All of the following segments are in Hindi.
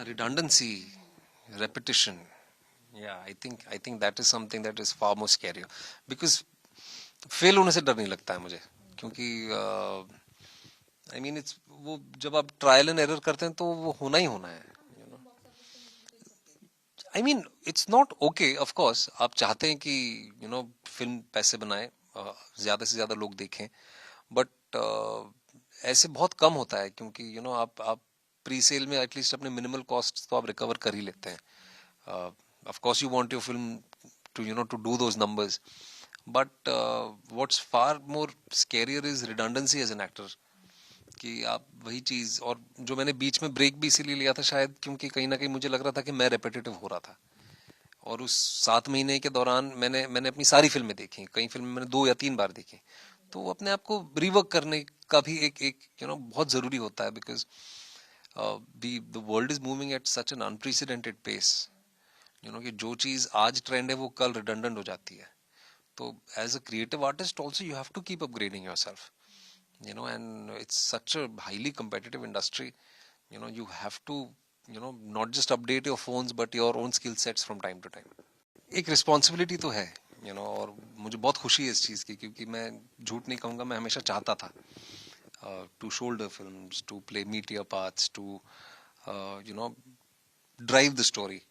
redundancy, repetition. Yeah, I think that is something that is far more scarier because fail होने से डर नहीं लगता है मुझे, क्योंकि आई मीन इट्स वो जब आप ट्रायल एंड एरर करते हैं तो वो होना ही होना है. I mean it's not okay, of course आप चाहते हैं कि फिल्म पैसे बनाए, ज्यादा से ज्यादा लोग देखें, बट ऐसे बहुत कम होता है क्योंकि आप प्री सेल में एटलीस्ट अपने मिनिमल कॉस्ट तो आप रिकवर कर ही लेते हैं. Of course you want your film to do those numbers, but what's far more scarier is redundancy as an actor. कि आप वही चीज, और जो मैंने बीच में ब्रेक भी इसीलिए लिया था शायद क्योंकि कहीं ना कहीं मुझे लग रहा था कि मैं रेपिटेटिव हो रहा था. और उस 7 महीने के दौरान मैंने मैंने अपनी सारी फिल्में देखी, कई फिल्में मैंने 2 या 3 बार देखी. तो अपने आप को रिवर्क करने का भी एक एक बहुत जरूरी होता है, because the world is moving at such an unprecedented pace. कि जो चीज आज ट्रेंड है वो कल रिडंडेंट हो जाती है. तो as a creative artist also you have to keep upgrading yourself, and it's such a highly competitive industry. You have to not just update your phones but your own skill sets from time to time. एक रिस्पॉन्सिबिलिटी तो है, और मुझे बहुत खुशी है इस चीज़ की, क्योंकि मैं झूठ नहीं कहूँगा, मैं हमेशा चाहता था to shoulder films, to play meatier parts, to drive the story.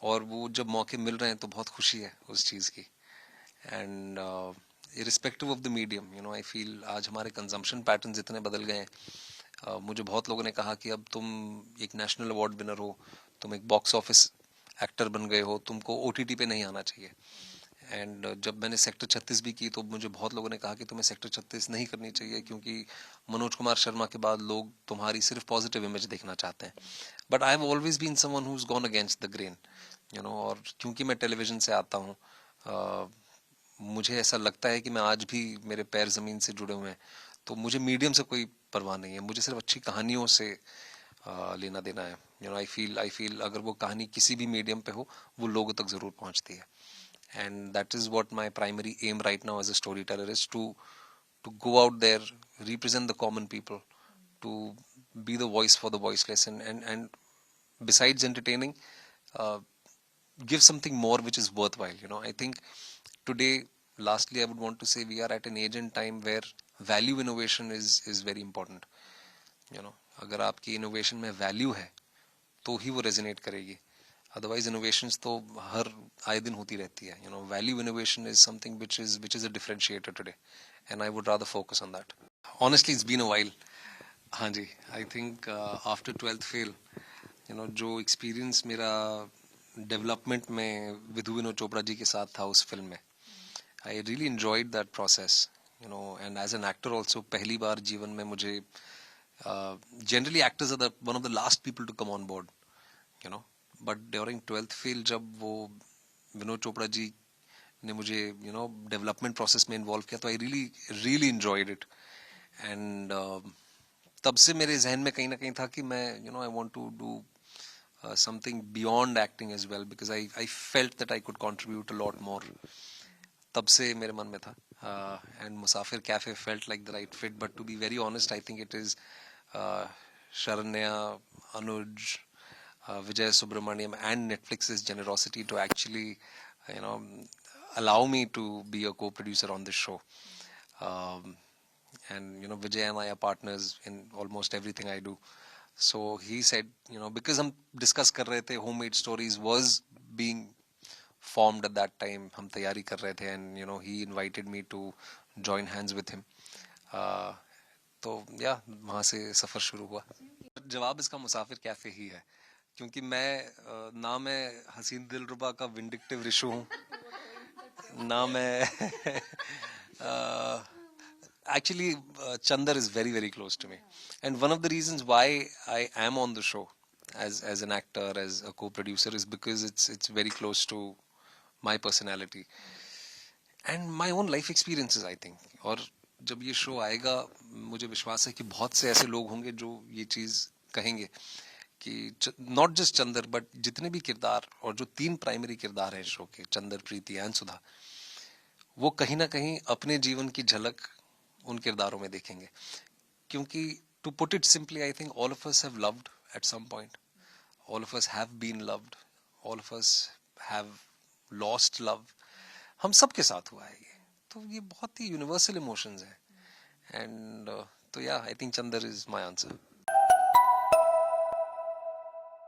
और वो जब मौके मिल रहे हैं तो बहुत खुशी है उस चीज़ की. And irrespective of the medium, I feel आज हमारे कंजम्पशन पैटर्न्स इतने बदल गए हैं. मुझे बहुत लोगों ने कहा कि अब तुम एक नेशनल अवार्ड विनर हो, तुम एक बॉक्स ऑफिस एक्टर बन गए हो, तुमको ओटीटी पे नहीं आना चाहिए. एंड जब मैंने सेक्टर 36 भी की तो मुझे बहुत लोगों ने कहा कि तुम्हें सेक्टर 36 नहीं करनी चाहिए क्योंकि मनोज कुमार शर्मा के बाद लोग तुम्हारी सिर्फ पॉजिटिव इमेज देखना चाहते हैं. But I have always been someone who is gone against the grain. और क्योंकि मैं टेलीविजन से आता हूँ, मुझे ऐसा लगता है कि मैं आज भी मेरे पैर ज़मीन से जुड़े हुए हैं. तो मुझे मीडियम से कोई परवाह नहीं है, मुझे सिर्फ अच्छी कहानियों से लेना देना है. आई फील अगर वो कहानी किसी भी मीडियम पे हो वो लोगों तक ज़रूर पहुंचती है. And that is what my primary aim right now as a storyteller is to go out there, represent the common people, to be the voice for the voiceless, and besides entertaining, uh, give something more which is worthwhile. I think today, lastly, I would want to say we are at an age and time where value innovation is very important. अगर आपकी इनोवेशन में वैल्यू है तो ही वो रेजोनेट करेगी, अदरवाइज इनोवेशंस तो हर आए दिन होती रहती है. Value innovation is something which is a differentiator today, and I would rather focus on that. Honestly, it's been a while. हाँ जी, I think after 12th fail, जो एक्सपीरियंस मेरा डेवलपमेंट में विधु विनोद चोपड़ा जी के साथ था उस फिल्म में, I really enjoyed that process. And as an actor also पहली बार जीवन में मुझे, generally actors are one of the last people to come on board, but during 12th fail जब वो विनोद चोपड़ा जी ने मुझे डेवलपमेंट प्रोसेस में इन्वॉल्व किया तो I really really enjoyed it. And तब से मेरे जहन में कहीं ना कहीं था कि मैं I want to do something beyond acting as well, because I felt that I could contribute a lot more. तब से मेरे मन में था, and Musafir Cafe felt like the right fit. But to be very honest, I think it is Sharanya, Anuj, Vijay Subramaniam and Netflix's generosity to actually you know allow me to be a co-producer on this show. And Vijay and I are partners in almost everything I do. So he said, because हम डिस्कस कर रहे थे, homemade stories was being formed at that time, हम तैयारी कर रहे थे, and he invited me to join hands with him. तो या वहाँ से सफ़र शुरू हुआ. जवाब इसका मुसाफिर कैफे ही है, क्योंकि ना मैं हसीन दिलरुबा का विंडिक्टिव रिशु हूँ, ना मैं actually Chandar is very very close to me, and one of the reasons why I am on the show as an actor, as a co-producer, is because it's very close to my personality and my own life experiences, I think. और जब ये शो आएगा मुझे विश्वास है कि बहुत से ऐसे लोग होंगे जो ये चीज़ कहेंगे कि नॉट जस्ट चंदर बट जितने भी किरदार, और जो 3 प्राइमरी किरदार हैं शो के, चंदर, प्रीति एंड सुधा, वो कहीं ना कहीं अपने जीवन की झलक उन किरदारों में देखेंगे. क्योंकि to put it simply, I think all of us have loved at some point, all of us have been loved, all of us have lost love. हम सब के साथ हुआ है ये, तो ये बहुत ही यूनिवर्सल इमोशंस है. एंड तो yeah I think Chandar is my answer.